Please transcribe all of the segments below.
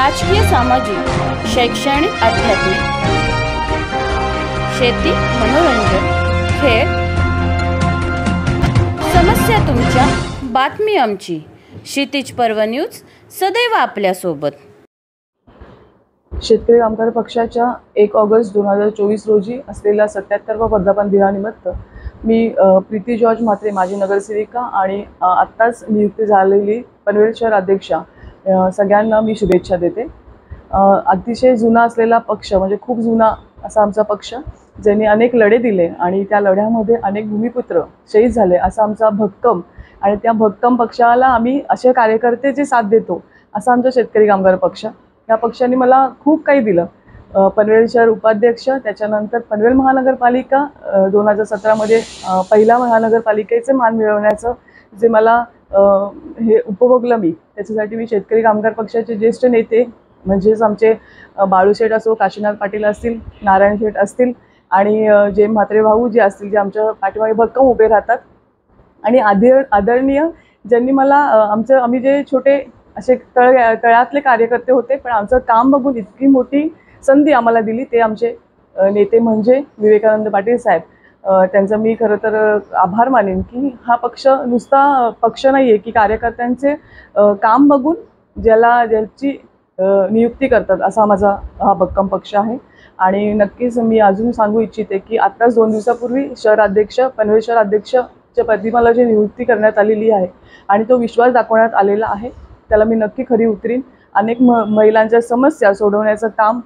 राजकीय, सामाजिक, शैक्षणिक, आध्यात्मिक, शेती, मनोरंजन, खेळ, समस्या तुमच्या, बातमी आमची. क्षितिज पर्व न्यूज सदैव आपल्यासोबत. शेतकरी कामगार पक्षाच्या 1 ऑगस्ट 2024 रोजी असलेल्या 77व्या वर्धापन दिनानिमित्त मी प्रीती जॉर्ज म्हात्रे, माजी नगरसेविका आणि आत्ताच नियुक्ती झालेली पनवेल शहर अध्यक्षा, सगळ्यांना मी शुभेच्छा देते. अतिशय जुना असलेला पक्ष, म्हणजे खूप जुना असा आमचा पक्ष, ज्यांनी अनेक लढे दिले आणि त्या लढ्यामध्ये अनेक भूमिपुत्र शहीद झाले, असा आमचा भक्कम, आणि त्या भक्कम पक्षाला आम्ही असे कार्यकर्ते जे साथ देतो, असा आमचा शेतकरी कामगार पक्ष. या पक्षाने मला खूप काही दिलं. पनवेल शहर उपाध्यक्ष, त्याच्यानंतर पनवेल महानगरपालिका 2017मध्ये पहिला महानगरपालिकेचे मान मिळवण्याचं जे मला हे उपभोगलं मी, त्याच्यासाठी मी शेतकरी कामगार पक्षाचे ज्येष्ठ नेते म्हणजेच आमचे बाळूशेठ असो, काशीनाथ पाटील असतील, नारायण शेठ असतील आणि जे म्हात्रे भाऊ जे असतील, जे आमच्या पाठीमागे भक्कम उभे राहतात, आणि आदरणीय ज्यांनी मला आम्ही जे छोटे असे तळातले कार्यकर्ते होते, पण आमचं काम बघून इतकी मोठी संधी आम्हाला दिली, ते आमचे नेते म्हणजे विवेकानंद पाटील साहेब. त्यांचं मी खरं तर आभार मानेन की हा पक्ष नुसता पक्ष नाही आहे की कार्यकर्त्यांचे काम बघून ज्याची नियुक्ती करतात, असा माझा हा भक्कम पक्ष आहे. आणि नक्कीच मी अजून सांगू इच्छिते की आत्ताच 2 दिवसापूर्वी शहराध्यक्ष, पनवेल शहर अध्यक्षच्या पदी मला जी नियुक्ती करण्यात आलेली आहे आणि तो विश्वास दाखवण्यात आलेला आहे, त्याला मी नक्की खरी उतरीन. अनेक महिलांच्या समस्या सोडवण्याचं काम,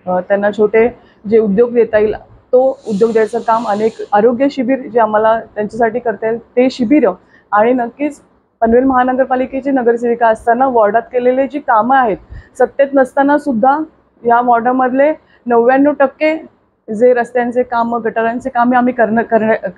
त्यांना छोटे जे उद्योग देता येईल तो उद्योग द्यायचं काम, अनेक आरोग्य शिबिर जे आम्हाला त्यांच्यासाठी करता येईल ते शिबिरं, आणि नक्कीच पनवेल महानगरपालिकेची नगरसेविका असताना वॉर्डात केलेले जी कामं आहेत, सत्तेत नसताना सुद्धा या वॉर्डामधले 99% जे रस्त्यांचे कामं, गटारांचे कामे आम्ही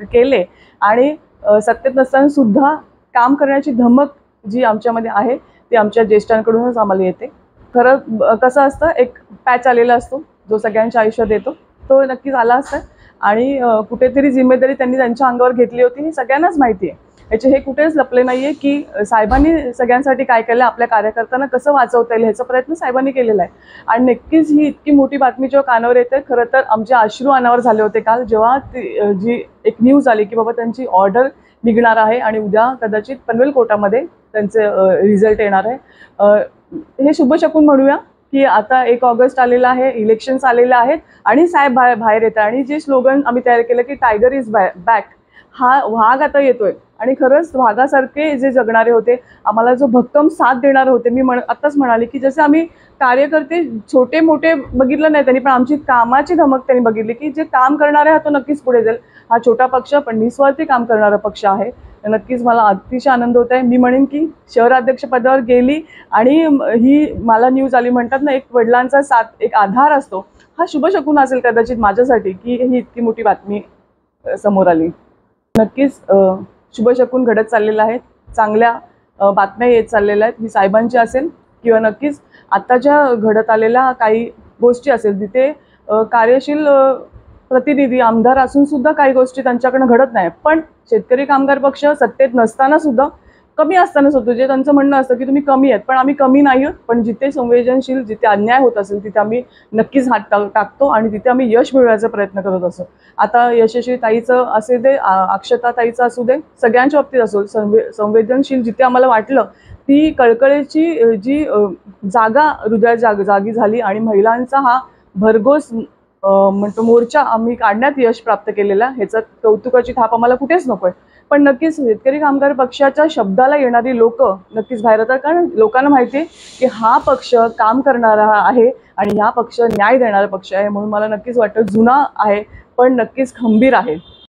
केले, आणि सत्तेत नसताना सुद्धा काम करण्याची धमक जी आमच्यामध्ये आहे ती आमच्या ज्येष्ठांकडूनच आम्हाला येते. खरं कसं असतं, एक पॅच आलेला असतो जो सगळ्यांच्या आयुष्यात येतो, तो नक्कीच आला असता, आणि कुठेतरी जिम्मेदारी त्यांनी त्यांच्या अंगावर घेतली होती, हे सगळ्यांनाच माहिती आहे. याचे हे कुठेच लपले नाही आहे की साहेबांनी सगळ्यांसाठी काय केलं, आपल्या कार्यकर्त्यांना कसं वाचवता येईल ह्याचा प्रयत्न साहेबांनी केलेला आहे. आणि नक्कीच ही इतकी मोठी बातमी जेव्हा कानावर येते, खरं तर आमचे अश्रू अनावर झाले होते काल जेव्हा जी एक न्यूज आली की बाबा त्यांची ऑर्डर निघणार आहे आणि उद्या कदाचित पनवेल कोर्टामध्ये त्यांचे रिझल्ट येणार आहे. हे शुभशकून म्हणूया की आता 1 ऑगस्ट आलेला आहे, इलेक्शन्स आलेले आहेत आणि साहेब बाहेर येतात, आणि जे स्लोगन आम्ही तयार केलं की टायगर इज बॅक, हा वाघ आता येतोय. आणि खरंच वाघासारखे जे जगणारे होते, आम्हाला जो भक्कम साथ देणारे होते, मी आत्ताच म्हणाले की जसे आम्ही कार्यकर्ते छोटे मोठे बघितलं नाही त्यांनी, पण आमची कामाची धमक त्यांनी बघितली की जे काम करणारे हा तो नक्कीच पुढे जाईल. हा छोटा पक्ष पण निस्वार्थी काम करणारा पक्ष आहे. नक्कीच मला अतिशय आनंद होत आहे. मी म्हणेन की शहराध्यक्षपदावर गेली आणि ही मला न्यूज आली, म्हणतात ना एक वडिलांचा साथ, एक आधार असतो, हा शुभशकून असेल कदाचित माझ्यासाठी की ही इतकी मोठी बातमी समोर आली. नक्कीच शुभशकून घडत चाललेलं आहे, चांगल्या बातम्या येत चाललेल्या आहेत. ही साहेबांची असेल किंवा नक्कीच आत्ताच्या घडत आलेल्या काही गोष्टी असेल, तिथे कार्यशील प्रतिनिधी आमदार असून सुद्धा काही गोष्टी त्यांच्याकडनं घडत नाही. पण शेतकरी कामगार पक्ष सत्तेत नसताना सुद्धा, कमी असताना सुद्धा, जे त्यांचं म्हणणं असतं की तुम्ही कमी आहेत, पण आम्ही कमी नाही आहोत, पण जिथे संवेदनशील, जिथे अन्याय होत असेल तिथे आम्ही नक्कीच हात टाकतो आणि तिथे आम्ही यश मिळवायचा प्रयत्न करत असतो. आता यशस्वी ताईचं असे दे, अक्षता ताईचं असू दे, सगळ्यांच्या बाबतीत असो, संवेदनशील जिथे आम्हाला वाटलं ती कळकळीची जी जागा हृदयात जागी झाली आणि महिलांचा हा भरघोस म्हणतो मोर्चा आम्ही काढण्यात यश प्राप्त केलेला, ह्याचं कौतुकाची थाप आम्हाला कुठेच नको आहे. पण नक्कीच शेतकरी कामगार पक्षाच्या शब्दाला येणारी लोक नक्कीच बाहेर येतात, कारण लोकांना माहिती आहे की हा पक्ष काम करणारा आहे आणि हा पक्ष न्याय देणारा पक्ष आहे. म्हणून मला नक्कीच वाटतं जुना आहे पण नक्कीच खंबीर आहे.